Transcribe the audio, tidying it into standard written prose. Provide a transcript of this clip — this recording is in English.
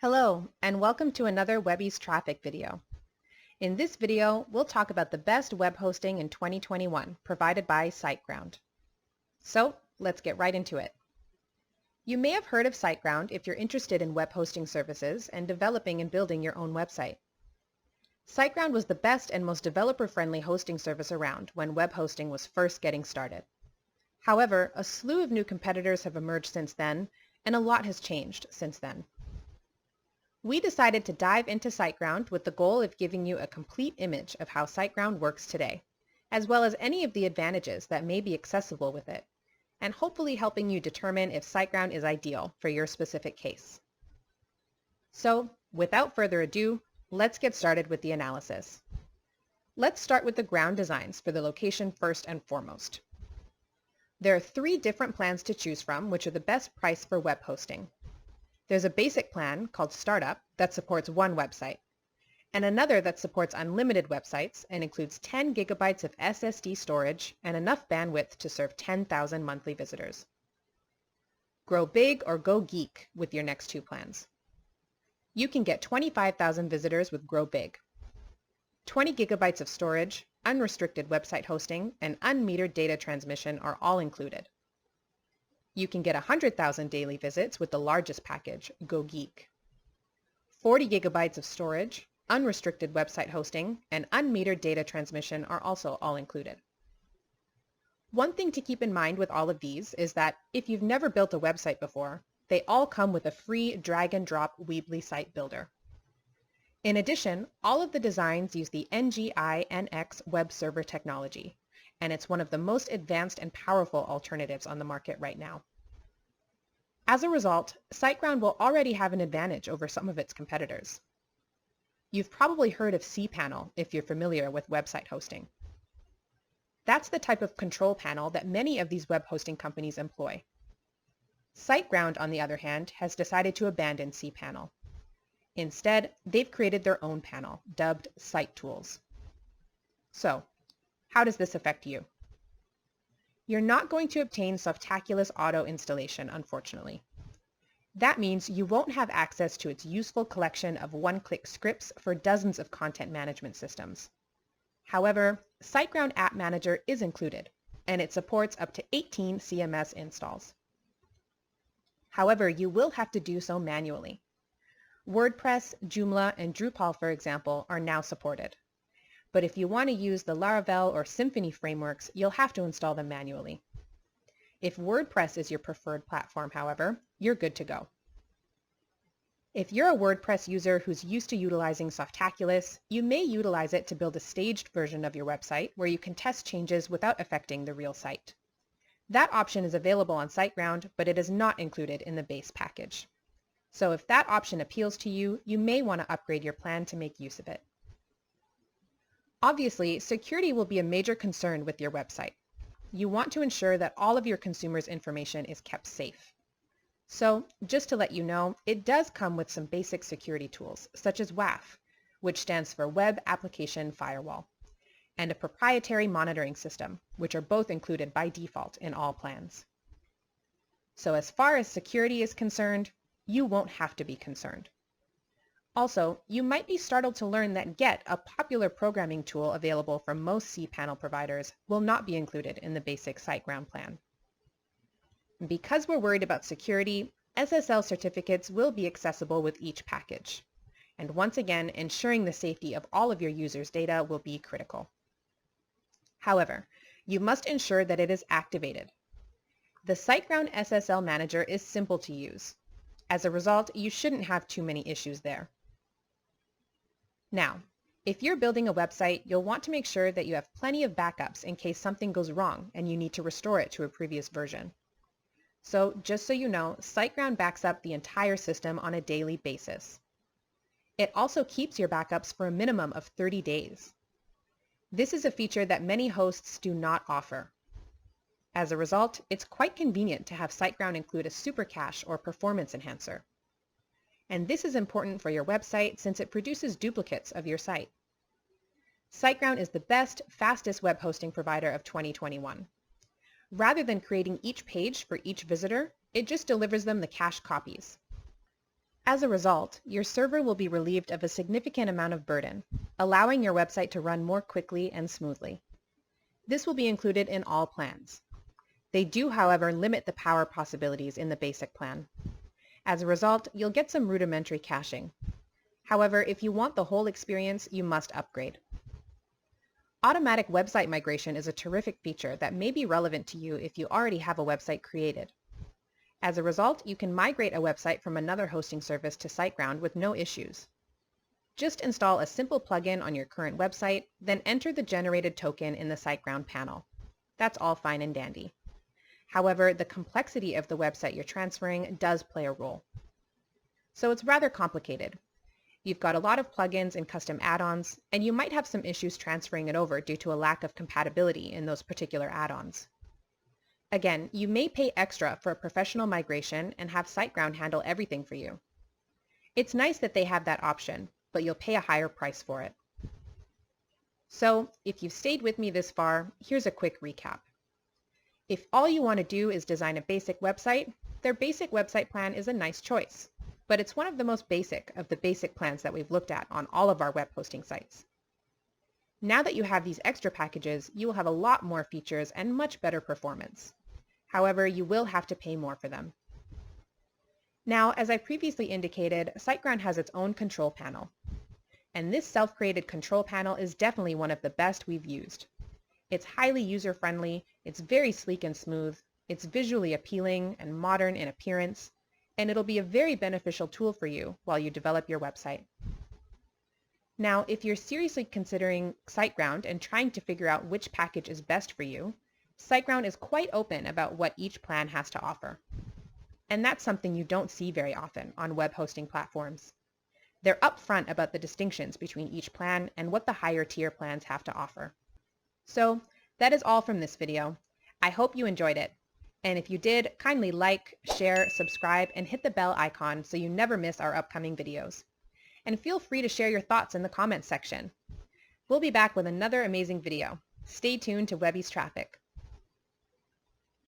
Hello, and welcome to another Webys-Traffic video. In this video, we'll talk about the best web hosting in 2021 provided by Siteground. So, let's get right into it. You may have heard of Siteground if you're interested in web hosting services and developing and building your own website. Siteground was the best and most developer-friendly hosting service around when web hosting was first getting started. However, a slew of new competitors have emerged since then, and a lot has changed since then. We decided to dive into Siteground with the goal of giving you a complete image of how Siteground works today, as well as any of the advantages that may be accessible with it, and hopefully helping you determine if Siteground is ideal for your specific case. So, without further ado, let's get started with the analysis. Let's start with the ground designs for the location first and foremost. There are 3 different plans to choose from, which are the best price for web hosting. There's a basic plan called Startup that supports 1 website, and another that supports unlimited websites and includes 10 gigabytes of SSD storage and enough bandwidth to serve 10,000 monthly visitors. Grow big or go geek with your next 2 plans. You can get 25,000 visitors with Grow Big. 20 gigabytes of storage, unrestricted website hosting, and unmetered data transmission are all included. You can get 100,000 daily visits with the largest package, Go Geek. 40 gigabytes of storage, unrestricted website hosting, and unmetered data transmission are also all included. One thing to keep in mind with all of these is that if you've never built a website before, they all come with a free drag-and-drop Weebly site builder. In addition, all of the designs use the NGI-NX web server technology, and it's one of the most advanced and powerful alternatives on the market right now. As a result, Siteground will already have an advantage over some of its competitors. You've probably heard of cPanel if you're familiar with website hosting. That's the type of control panel that many of these web hosting companies employ. Siteground, on the other hand, has decided to abandon cPanel. Instead, they've created their own panel, dubbed Site Tools. So, how does this affect you? You're not going to obtain Softaculous auto installation, unfortunately. That means you won't have access to its useful collection of one-click scripts for dozens of content management systems. However, Siteground App Manager is included, and it supports up to 18 CMS installs. However, you will have to do so manually. WordPress, Joomla, and Drupal, for example, are now supported. But if you want to use the Laravel or Symfony frameworks, you'll have to install them manually. If WordPress is your preferred platform, however, you're good to go. If you're a WordPress user who's used to utilizing Softaculous, you may utilize it to build a staged version of your website where you can test changes without affecting the real site. That option is available on Siteground, but it is not included in the base package. So if that option appeals to you, you may want to upgrade your plan to make use of it. Obviously, security will be a major concern with your website. You want to ensure that all of your consumers' information is kept safe. So, just to let you know, it does come with some basic security tools, such as WAF, which stands for Web Application Firewall, and a proprietary monitoring system, which are both included by default in all plans. So as far as security is concerned, you won't have to be concerned. Also, you might be startled to learn that Get, a popular programming tool available from most cPanel providers, will not be included in the basic Siteground plan. Because we're worried about security, SSL certificates will be accessible with each package. And once again, ensuring the safety of all of your users' data will be critical. However, you must ensure that it is activated. The Siteground SSL Manager is simple to use. As a result, you shouldn't have too many issues there. Now, if you're building a website, you'll want to make sure that you have plenty of backups in case something goes wrong and you need to restore it to a previous version. So, just so you know, Siteground backs up the entire system on a daily basis. It also keeps your backups for a minimum of 30 days. This is a feature that many hosts do not offer. As a result, it's quite convenient to have Siteground include a super cache or performance enhancer. And this is important for your website since it produces duplicates of your site. Siteground is the best, fastest web hosting provider of 2021. Rather than creating each page for each visitor, it just delivers them the cached copies. As a result, your server will be relieved of a significant amount of burden, allowing your website to run more quickly and smoothly. This will be included in all plans. They do, however, limit the power possibilities in the basic plan. As a result, you'll get some rudimentary caching. However, if you want the whole experience, you must upgrade. Automatic website migration is a terrific feature that may be relevant to you if you already have a website created. As a result, you can migrate a website from another hosting service to Siteground with no issues. Just install a simple plugin on your current website, then enter the generated token in the Siteground panel. That's all fine and dandy. However, the complexity of the website you're transferring does play a role. So it's rather complicated. You've got a lot of plugins and custom add-ons, and you might have some issues transferring it over due to a lack of compatibility in those particular add-ons. Again, you may pay extra for a professional migration and have Siteground handle everything for you. It's nice that they have that option, but you'll pay a higher price for it. So, if you've stayed with me this far, here's a quick recap. If all you want to do is design a basic website, their basic website plan is a nice choice, but it's one of the most basic of the basic plans that we've looked at on all of our web hosting sites. Now that you have these extra packages, you will have a lot more features and much better performance. However, you will have to pay more for them. Now, as I previously indicated, Siteground has its own control panel. And this self-created control panel is definitely one of the best we've used. It's highly user-friendly, it's very sleek and smooth, it's visually appealing and modern in appearance, and it'll be a very beneficial tool for you while you develop your website. Now, if you're seriously considering Siteground and trying to figure out which package is best for you, Siteground is quite open about what each plan has to offer. And that's something you don't see very often on web hosting platforms. They're upfront about the distinctions between each plan and what the higher tier plans have to offer. So that is all from this video. I hope you enjoyed it. And if you did, kindly like, share, subscribe, and hit the bell icon so you never miss our upcoming videos. And feel free to share your thoughts in the comments section. We'll be back with another amazing video. Stay tuned to Webys-Traffic.